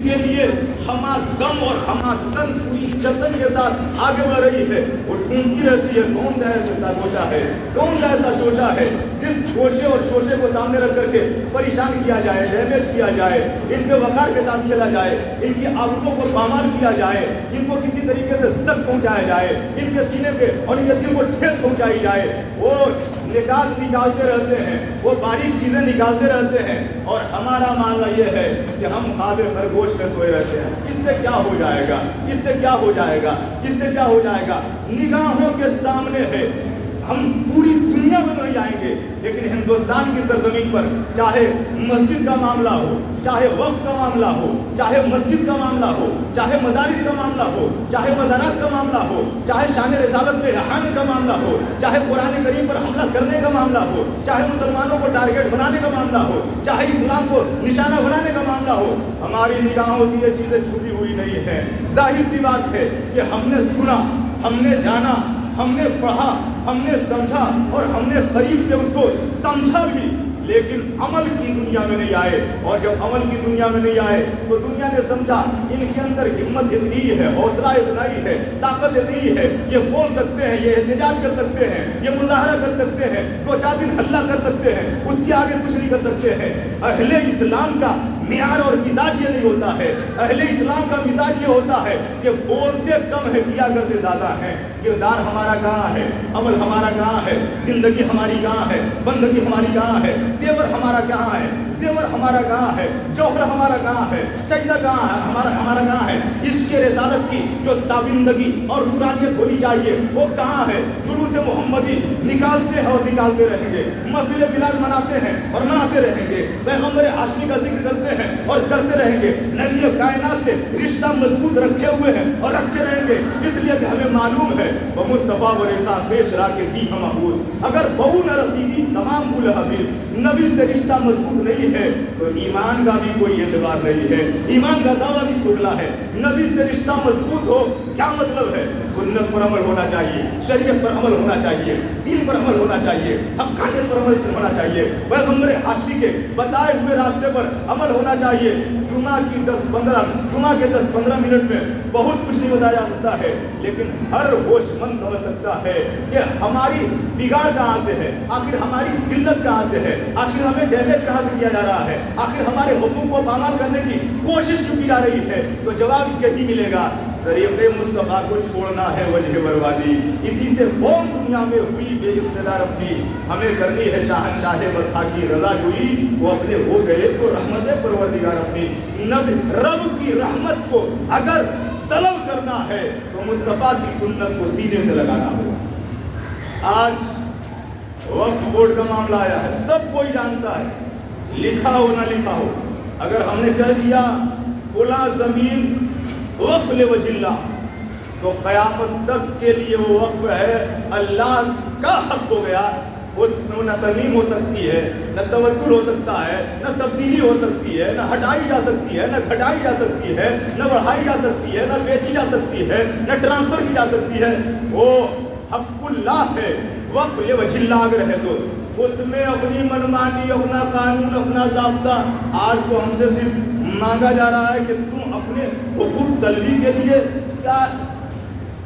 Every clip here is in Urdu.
کے لیے ہمادم اور ہمادن پوری جتن کے ساتھ آگے بڑھ رہی ہے. وہ ڈھونڈتی رہتی ہے کون سا ایسا گوشہ ہے, کون سا ایسا شوشہ ہے جس گوشے اور شوشے کو سامنے رکھ کر کے پریشان کیا جائے, ڈیمیج کیا جائے, ان کے وقار کے ساتھ کھیلا جائے, ان کی آبرو کو پامال کیا جائے, ان کو کسی طریقے سے زخم پہنچایا جائے, ان کے سینے پہ اور ان کے دل کو ٹھیس پہنچائی جائے. وہ نکات نکالتے رہتے ہیں, وہ باریک چیزیں نکالتے رہتے ہیں, اور ہمارا معاملہ یہ ہے کہ ہم خواب خرگوش میں سوئے رہتے ہیں. اس سے کیا ہو جائے گا, اس سے کیا ہو جائے گا, اس سے کیا ہو جائے گا؟ نگاہوں کے سامنے ہے. ہم پوری دنیا میں نہیں آئیں گے, لیکن ہندوستان کی سرزمین پر چاہے مسجد کا معاملہ ہو, چاہے وقف کا معاملہ ہو, چاہے مسجد کا معاملہ ہو, چاہے مدارس کا معاملہ ہو, چاہے مزارات کا معاملہ ہو, چاہے شان رسالت پہ احانت کا معاملہ ہو, چاہے قرآن کریم پر حملہ کرنے کا معاملہ ہو, چاہے مسلمانوں کو ٹارگیٹ بنانے کا معاملہ ہو, چاہے اسلام کو نشانہ بنانے کا معاملہ ہو, ہماری نگاہوں سے یہ چیزیں چھپی ہوئی نہیں ہیں. ظاہر سی بات ہے کہ ہم نے سنا, ہم نے جانا, ہم نے پڑھا, ہم نے سمجھا, اور ہم نے قریب سے اس کو سمجھا بھی, لیکن عمل کی دنیا میں نہیں آئے. اور جب عمل کی دنیا میں نہیں آئے تو دنیا نے سمجھا ان کے اندر ہمت اتنی ہے, حوصلہ اتنا ہی ہے, طاقت اتنی ہے, یہ بول سکتے ہیں, یہ احتجاج کر سکتے ہیں, یہ مظاہرہ کر سکتے ہیں, 2-4 دن ہلہ کر سکتے ہیں, اس کے آگے کچھ نہیں کر سکتے ہیں. اہل اسلام کا معیار اور مزاج یہ نہیں ہوتا ہے. اہل اسلام کا مزاج یہ ہوتا ہے کہ بولتے کم ہے, کیا کرتے زیادہ ہیں. کردار ہمارا کہاں ہے, عمل ہمارا کہاں ہے, زندگی ہماری کہاں ہے, بندگی ہماری کہاں ہے, تیور ہمارا کہاں ہے, زیور ہمارا کہاں ہے, جوہر ہمارا کہاں ہے, سجدہ کہاں ہے, ہمارا کہاں ہے. عشق رسالت کی جو تابندگی اور نورانیت ہونی چاہیے وہ کہاں ہے. جلوس محمدی نکالتے ہیں اور نکالتے رہیں گے, محفل بلال مناتے ہیں اور مناتے رہیں گے, پیغمبر ہاشمی کا ذکر کرتے ہیں اور کرتے رہیں گے, نبی کائنات سے رشتہ مضبوط رکھے ہوئے ہیں اور رکھتے رہیں گے, اس لیے کہ ہمیں معلوم ہے وہ مصطفیٰ و ریسا پیش را کے دی ہم محفوظ. اگر بہو نہ رسیدی تمام بول حبیب, نبی سے رشتہ مضبوط نہیں ہے تو ایمان کا بھی کوئی اعتبار نہیں ہے, ایمان کا دعویٰ بھی کھوکھلا ہے. نبی سے رشتہ مضبوط ہو کیا مطلب ہے؟ سنت پر عمل ہونا چاہیے, شریعت پر عمل ہونا چاہیے, دین پر عمل ہونا چاہیے, حقانیت پر عمل ہونا چاہیے, پیغمبر ہاشمی کے بتائے ہوئے راستے پر عمل ہونا چاہیے. جمعہ کے 10-15 منٹ میں بہت کچھ نہیں بتایا جا سکتا ہے, لیکن ہر ہوش مند سمجھ سکتا ہے کہ ہماری بگاڑ کہاں سے ہے, آخر ہماری ذلت کہاں سے ہے, آخر ہمیں ڈیمیج کہاں سے کیا جا رہا ہے, آخر ہمارے حقوق کو پامال کرنے کی کوشش کیوں کی جا رہی ہے. تو جواب یہی ملے گا, طریق مصطفیٰ کو چھوڑنا ہے وجہ بربادی. اسی سے قوم دنیا میں ہوئی بے اقتدار اپنی, ہمیں کرنی ہے شاہنشاہ مدح کی رضا جوئی, وہ اپنے ہو گئے تو رحمت پروردگار اپنی. رب کی رحمت کو اگر طلب کرنا ہے تو مصطفیٰ کی سنت کو سینے سے لگانا ہوگا. آج وقف بورڈ کا معاملہ آیا ہے, سب کوئی جانتا ہے, لکھا ہو نہ لکھا ہو, اگر ہم نے کہہ دیا فلاں زمین وقف لوجہ اللہ تو قیامت تک کے لیے وہ وقف ہے, اللہ کا حق ہو گیا. اس میں نہ ترمیم ہو سکتی ہے, نہ تبدل ہو سکتا ہے, نہ تبدیلی ہو سکتی ہے, نہ ہٹائی جا سکتی ہے, نہ گھٹائی جا سکتی ہے, نہ بڑھائی جا سکتی ہے, نہ بیچی جا سکتی ہے, نہ ٹرانسفر کی جا سکتی ہے. وہ حق اللہ ہے, وقف لوجہ اللہ اگر ہے تو اس میں اپنی منمانی, اپنا قانون, اپنا ضابطہ. آج تو ہم سے صرف مانگا جا رہا ہے کہ تم اپنے حقوق طلبی کے لیے کیا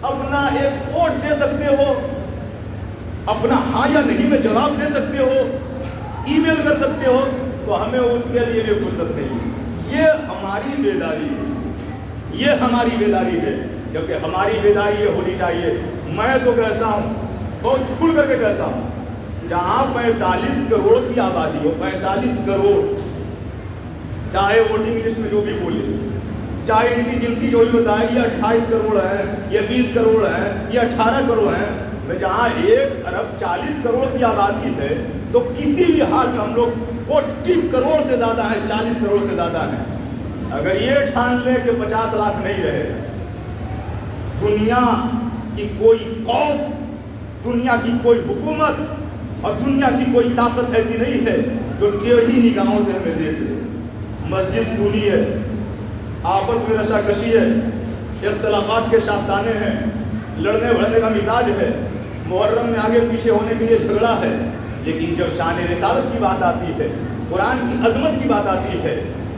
اپنا ایک ووٹ دے سکتے ہو, اپنا ہاں یا نہیں میں جواب دے سکتے ہو, ای میل کر سکتے ہو, تو ہمیں اس کے لیے بھی فرصت نہیں. یہ ہماری بیداری ہے, یہ ہماری بیداری ہے, کیونکہ ہماری بیداری یہ ہونی چاہیے. میں تو کہتا ہوں, بہت کھل کر کے کہتا ہوں, جہاں 45 کروڑ کی آبادی ہو, 45 کروڑ, چاہے ووٹنگ لسٹ میں جو بھی بولے, چاہے ان کی گنتی جو بھی بتائے یہ 28 کروڑ ہے, یہ 20 کروڑ ہے, یہ 18 کروڑ ہیں, جہاں 1 ارب 40 کروڑ کی آبادی ہے تو کسی بھی حال میں ہم لوگ 40 کروڑ سے زیادہ ہیں, 40 کروڑ سے زیادہ ہیں. اگر یہ ٹھان لیں کہ 50 لاکھ نہیں رہے, دنیا کی کوئی قوم, دنیا کی کوئی حکومت اور دنیا کی کوئی طاقت ایسی نہیں ہے جو ٹیڑھی نگاہوں سے ہمیں دیکھ لے. مسجد سونی ہے, آپس میں رشا کشی ہے, اختلافات کے شاخسانے ہیں, لڑنے بھڑنے کا مزاج ہے, محرم میں آگے پیچھے ہونے کے لیے جھگڑا ہے, لیکن جب شان رسالت کی بات آتی ہے, قرآن کی عظمت کی بات آتی ہے,